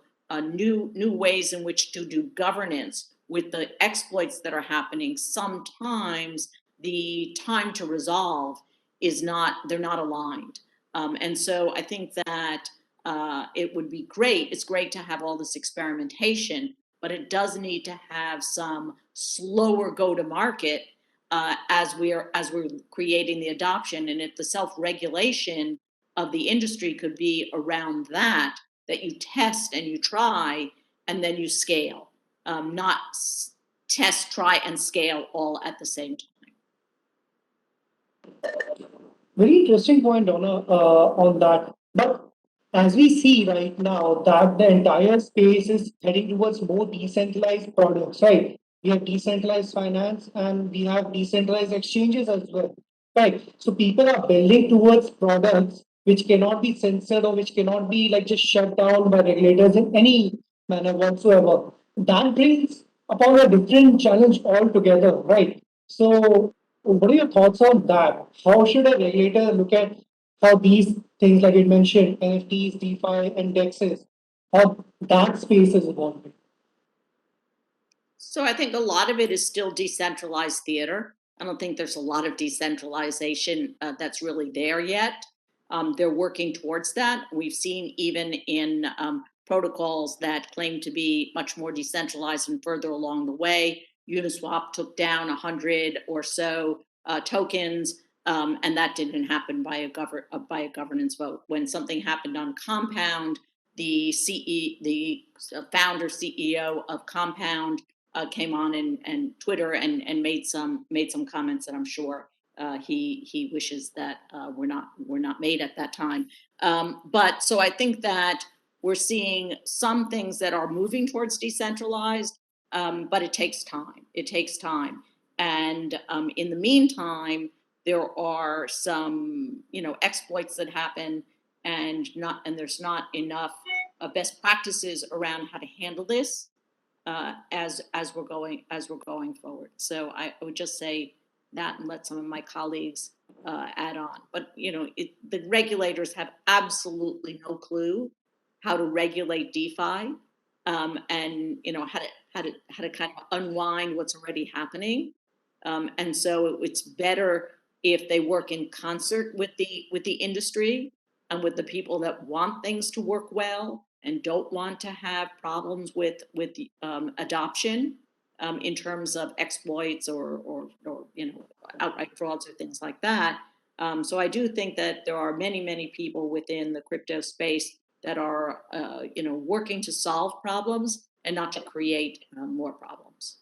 new ways in which to do governance with the exploits that are happening, sometimes the time to resolve they're not aligned. And so I think that it would be great. It's great to have all this experimentation, but it does need to have some slower go to market as we're creating the adoption. And if the self-regulation of the industry could be around that you test and you try and then you scale, not test, try, and scale all at the same time. Very interesting point, Donna, on that. But as we see right now that the entire space is heading towards more decentralized products, right? We have decentralized finance and we have decentralized exchanges as well, right? So people are building towards products which cannot be censored or which cannot be like just shut down by regulators in any manner whatsoever. That brings upon a different challenge altogether, right? So what are your thoughts on that? How should a regulator look at how these things, like you mentioned, NFTs, DeFi, and DEXs, how that space is evolving? So I think a lot of it is still decentralized theater. I don't think there's a lot of decentralization that's really there yet. They're working towards that. We've seen even in protocols that claim to be much more decentralized and further along the way. Uniswap took down 100 or so tokens, and that didn't happen by a governance vote. When something happened on Compound, the founder CEO of Compound came on and Twitter and made some comments that I'm sure he wishes that were not made at that time. But so I think that we're seeing some things that are moving towards decentralized, but it takes time. And in the meantime, there are some exploits that happen, and there's not enough best practices around how to handle this as we're going forward. So I would just say that and let some of my colleagues add on. But the regulators have absolutely no clue how to regulate DeFi, and how to kind of unwind what's already happening. And so it's better if they work in concert with the industry and with the people that want things to work well and don't want to have problems with adoption in terms of exploits or outright frauds or things like that. So I do think that there are many people within the crypto space that are working to solve problems and not to create more problems.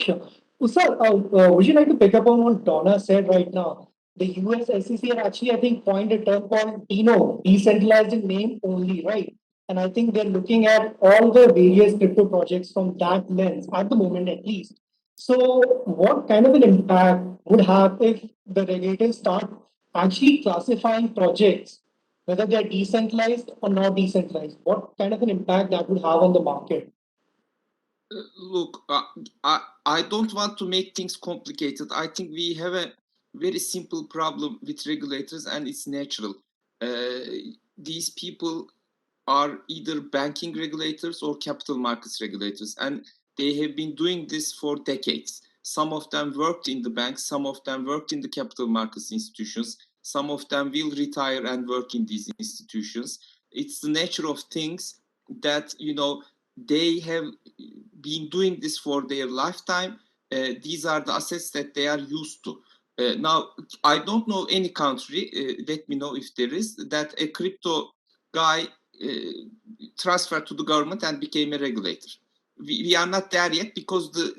Sure. Ussal, would you like to pick up on what Donna said right now? The US SEC had actually, I think, coined a term called DINO, decentralized in name only, right? And I think they're looking at all the various crypto projects from that lens at the moment, at least. So, what kind of an impact would have if the regulators start actually classifying projects, whether they're decentralized or not decentralized? What kind of an impact that would have on the market? Look, I don't want to make things complicated. I think we have a very simple problem with regulators, and it's natural. These people are either banking regulators or capital markets regulators, and they have been doing this for decades. Some of them worked in the banks, some of them worked in the capital markets institutions, some of them will retire and work in these institutions. It's the nature of things that, they have been doing this for their lifetime. These are the assets that they are used to. Now, I don't know any country, let me know if there is, that a crypto guy transferred to the government and became a regulator. We are not there yet because the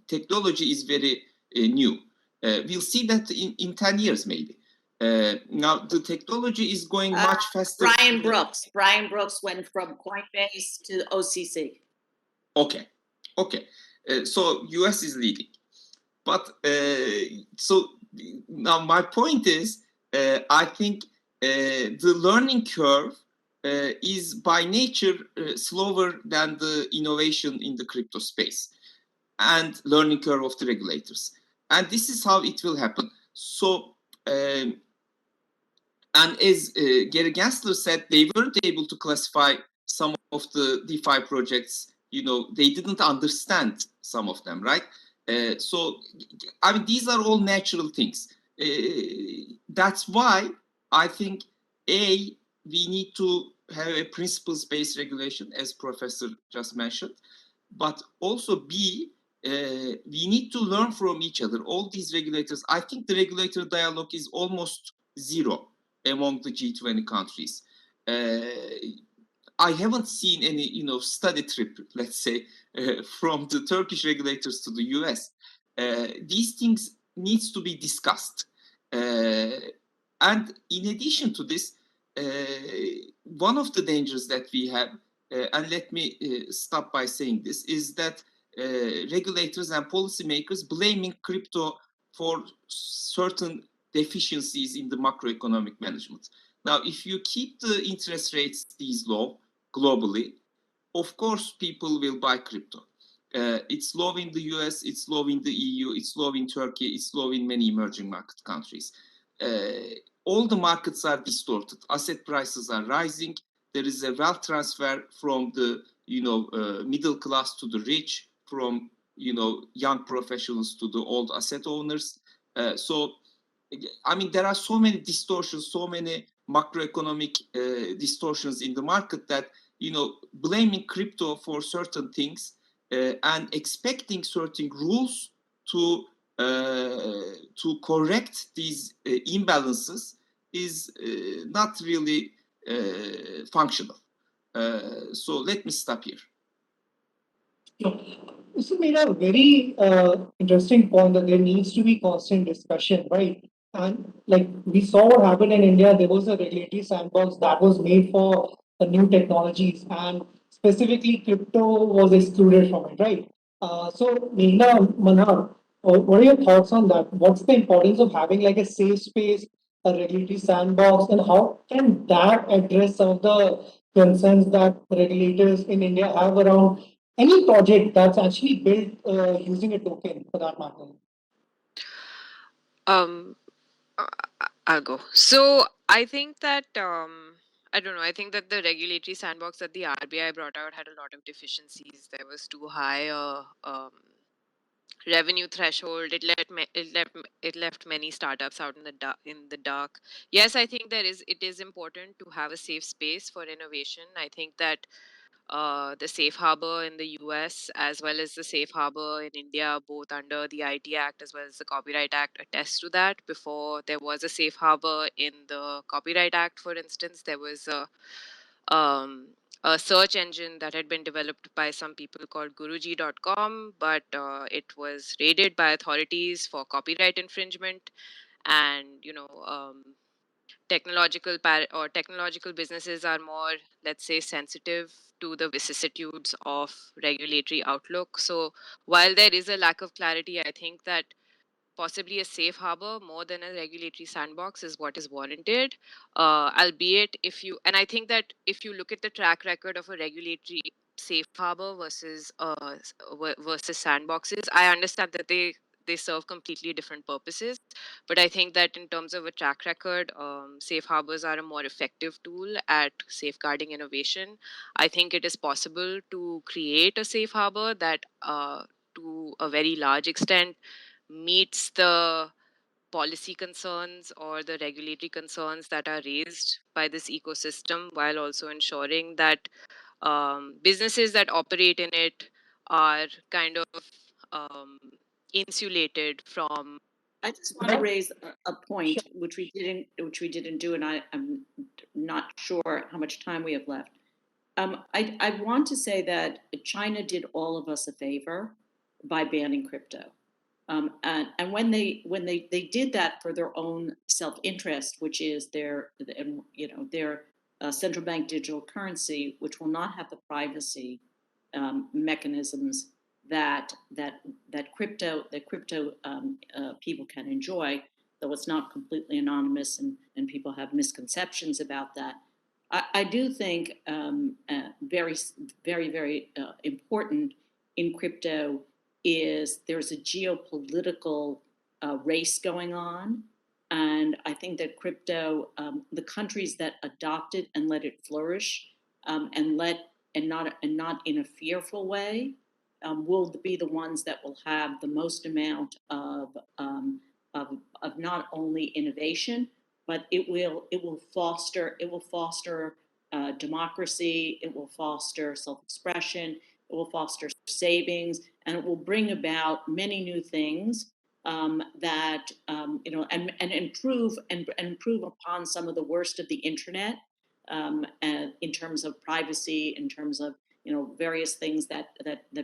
technology is very new. We'll see that in 10 years maybe. Now, the technology is going much faster. Brian Brooks went from Coinbase to OCC. Okay. So US is leading. But so now my point is, I think the learning curve is by nature slower than the innovation in the crypto space and learning curve of the regulators. And this is how it will happen. So, and as Gary Gensler said, they weren't able to classify some of the DeFi projects. They didn't understand some of them, right? So, I mean, these are all natural things. That's why I think, we need to have a principles-based regulation, as Professor just mentioned, but also B, we need to learn from each other. All these regulators, I think the regulator dialogue is almost zero among the G20 countries. I haven't seen any, study trip, let's say, from the Turkish regulators to the US. These things needs to be discussed. And in addition to this, one of the dangers that we have, and let me stop by saying this, is that regulators and policymakers blaming crypto for certain deficiencies in the macroeconomic management. Now, if you keep the interest rates these low globally, of course, people will buy crypto. It's low in the US, it's low in the EU, it's low in Turkey, it's low in many emerging market countries. All the markets are distorted. Asset prices are rising. There is a wealth transfer from the middle class to the rich, from young professionals to the old asset owners. So, I mean, there are so many distortions, so many macroeconomic distortions in the market that blaming crypto for certain things and expecting certain rules to correct these imbalances is not really functional. So let me stop here. This made a very interesting point that there needs to be constant discussion, right? And like we saw what happened in India, there was a regulatory sandbox that was made for the new technologies, and specifically crypto was excluded from it, right? So, Meghna, Manhar, what are your thoughts on that? What's the importance of having like a safe space, a regulatory sandbox, and how can that address some of the concerns that regulators in India have around any project that's actually built using a token for that matter? Um, I'll go. So I think that I don't know. I think that the regulatory sandbox that the RBI brought out had a lot of deficiencies. There was too high a revenue threshold. It left many startups out in the dark. Yes, I think it is important to have a safe space for innovation. I think that the safe harbor in the US as well as the safe harbor in India, both under the IT Act as well as the Copyright Act, attest to that. Before there was a safe harbor in the Copyright Act, for instance, there was a a search engine that had been developed by some people called Guruji.com, but it was raided by authorities for copyright infringement. And technological businesses are more, let's say, sensitive to the vicissitudes of regulatory outlook. So while there is a lack of clarity, I think that possibly a safe harbor more than a regulatory sandbox is what is warranted. Albeit, and I think that if you look at the track record of a regulatory safe harbor versus versus sandboxes, I understand that they serve completely different purposes. But I think that in terms of a track record, safe harbors are a more effective tool at safeguarding innovation. I think it is possible to create a safe harbor that, to a very large extent, meets the policy concerns or the regulatory concerns that are raised by this ecosystem, while also ensuring that businesses that operate in it are kind of um, insulated from. I just want to raise a point which we didn't do, and I'm not sure how much time we have left. I want to say that China did all of us a favor by banning crypto. And when they did that for their own self-interest, which is their central bank digital currency, which will not have the privacy mechanisms that crypto people can enjoy, though it's not completely anonymous, and people have misconceptions about that. I do think very, very, very important in crypto is there's a geopolitical race going on. And I think that crypto, the countries that adopt it and let it flourish, and not in a fearful way, will be the ones that will have the most amount of not only innovation, but it will foster democracy. It will foster self-expression. It will foster savings, and it will bring about many new things that and improve upon some of the worst of the internet, and in terms of privacy, in terms of various things that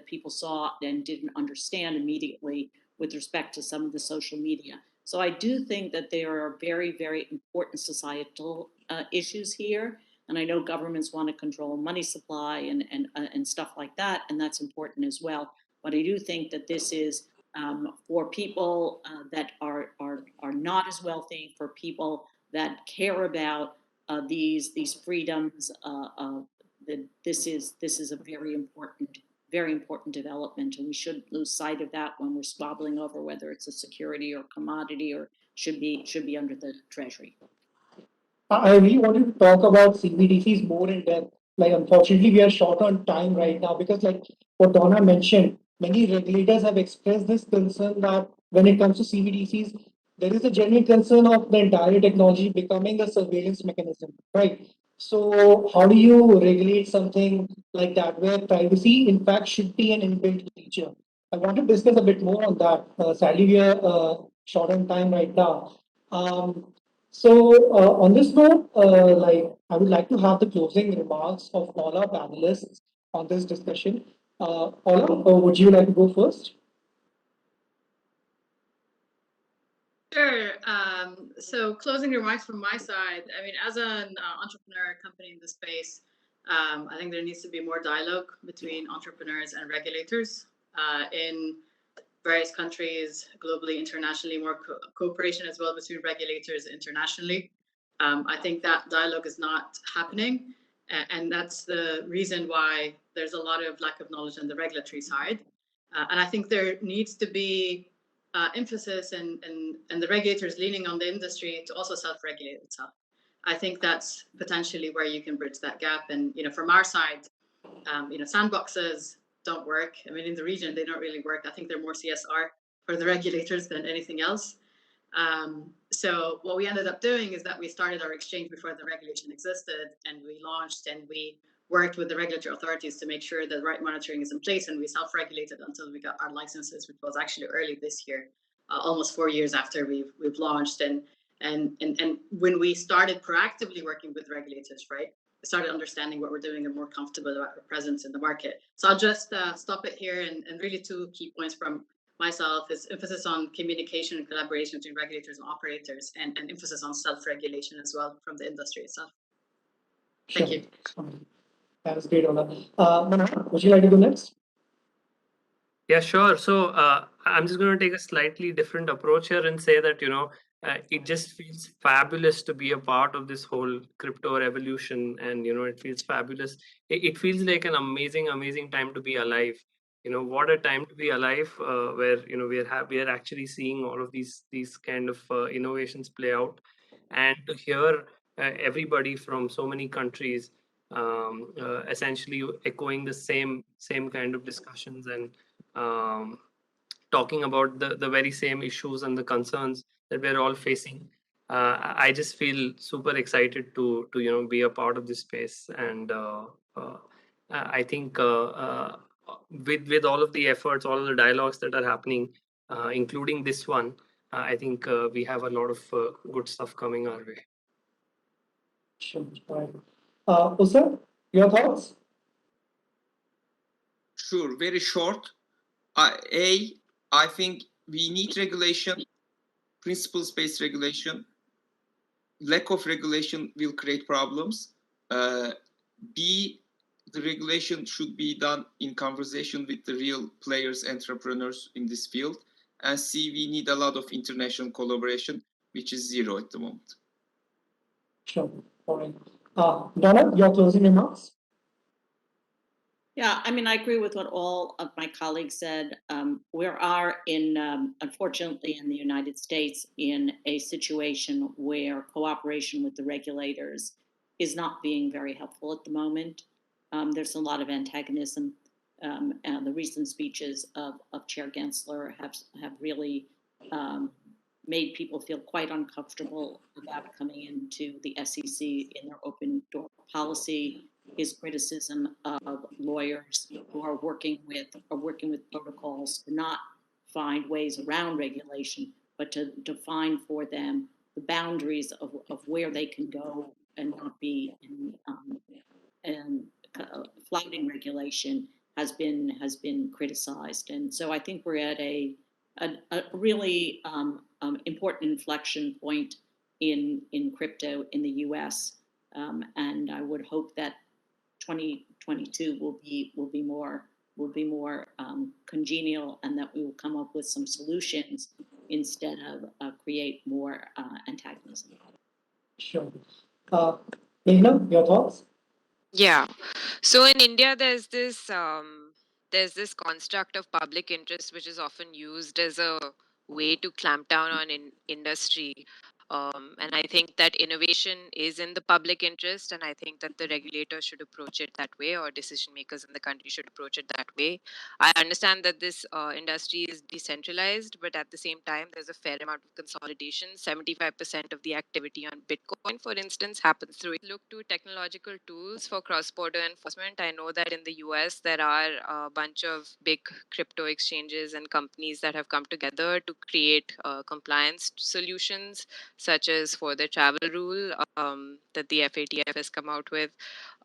people saw and didn't understand immediately with respect to some of the social media. So I do think that there are very, very important societal issues here. And I know governments want to control money supply and stuff like that, and that's important as well. But I do think that this is for people that are not as wealthy, for people that care about these freedoms. That this is a very important development, and we shouldn't lose sight of that when we're squabbling over whether it's a security or commodity or should be under the treasury. I really wanted to talk about CBDCs more in depth. Like, unfortunately, we are short on time right now because, like what Donna mentioned, many regulators have expressed this concern that when it comes to CBDCs, there is a genuine concern of the entire technology becoming a surveillance mechanism, right? So, how do you regulate something like that where privacy, in fact, should be an inbuilt feature? I want to discuss a bit more on that. Sadly, we are short on time right now. On this note, I would like to have the closing remarks of all our panelists on this discussion. Ola, would you like to go first? Sure. So closing remarks from my side. I mean, as an entrepreneur company in the space, I think there needs to be more dialogue between entrepreneurs and regulators in various countries, globally, internationally, more cooperation as well between regulators internationally. I think that dialogue is not happening, and that's the reason why there's a lot of lack of knowledge on the regulatory side. And I think there needs to be emphasis and the regulators leaning on the industry to also self-regulate itself. I think that's potentially where you can bridge that gap. And from our side, sandboxes don't work. I mean, in the region, they don't really work. I think they're more CSR for the regulators than anything else. So what we ended up doing is that we started our exchange before the regulation existed, and we launched and we worked with the regulatory authorities to make sure that the right monitoring is in place, and we self-regulated until we got our licenses, which was actually early this year, almost 4 years after we've launched. And when we started proactively working with regulators, right, started understanding what we're doing and more comfortable about our presence in the market. So I'll just stop it here, and really 2 key points from myself is emphasis on communication and collaboration between regulators and operators, and emphasis on self-regulation as well from the industry itself. Thank you. That was great, Donna. Manhar, would you like to go next? Yeah, sure. So I'm just going to take a slightly different approach here and say that, it just feels fabulous to be a part of this whole crypto revolution. And, it feels fabulous. It feels like an amazing, amazing time to be alive. What a time to be alive, where, we are actually seeing all of these kind of innovations play out. And to hear everybody from so many countries essentially echoing the same kind of discussions and talking about the very same issues and the concerns that we're all facing. I just feel super excited to be a part of this space, and I think with all of the efforts, all of the dialogues that are happening, including this one, I think we have a lot of good stuff coming our way. Sure. Right. Ussal, your thoughts? Sure, very short. I think we need regulation, principles-based regulation. Lack of regulation will create problems. B, the regulation should be done in conversation with the real players, entrepreneurs in this field. And C, we need a lot of international collaboration, which is zero at the moment. Sure. All right. Donna, your closing remarks? Yeah, I mean, I agree with what all of my colleagues said. We are unfortunately, in the United States, in a situation where cooperation with the regulators is not being very helpful at the moment. There's a lot of antagonism, and the recent speeches of Chair Gensler have really made people feel quite uncomfortable about coming into the SEC in their open door policy. His criticism of lawyers who are working with protocols to not find ways around regulation, but to define for them the boundaries of where they can go and not be in flouting regulation has been criticized. And so I think we're at a really important inflection point in crypto in the U.S. And I would hope that 2022 will be more congenial, and that we will come up with some solutions instead of create more antagonism. Sure. Meghna, your thoughts? Yeah. So in India, there's this construct of public interest, which is often used as a way to clamp down on industry. And I think that innovation is in the public interest, and I think that the regulator should approach it that way, or decision makers in the country should approach it that way. I understand that this industry is decentralized, but at the same time, there's a fair amount of consolidation. 75% of the activity on Bitcoin, for instance, happens through it. Look to technological tools for cross-border enforcement. I know that in the US, there are a bunch of big crypto exchanges and companies that have come together to create compliance solutions, such as for the travel rule that the FATF has come out with.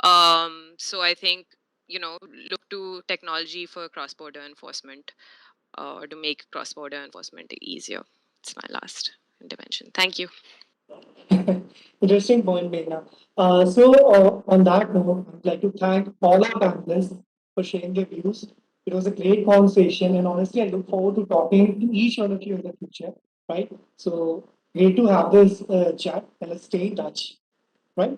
So I think, look to technology for cross-border enforcement, or to make cross-border enforcement easier. It's my last intervention. Thank you. Interesting point, Meghna. On that note, I'd like to thank all our panelists for sharing their views. It was a great conversation, and honestly, I look forward to talking to each one of you in the future. Right? So great to have this chat, and let's stay in touch. Right?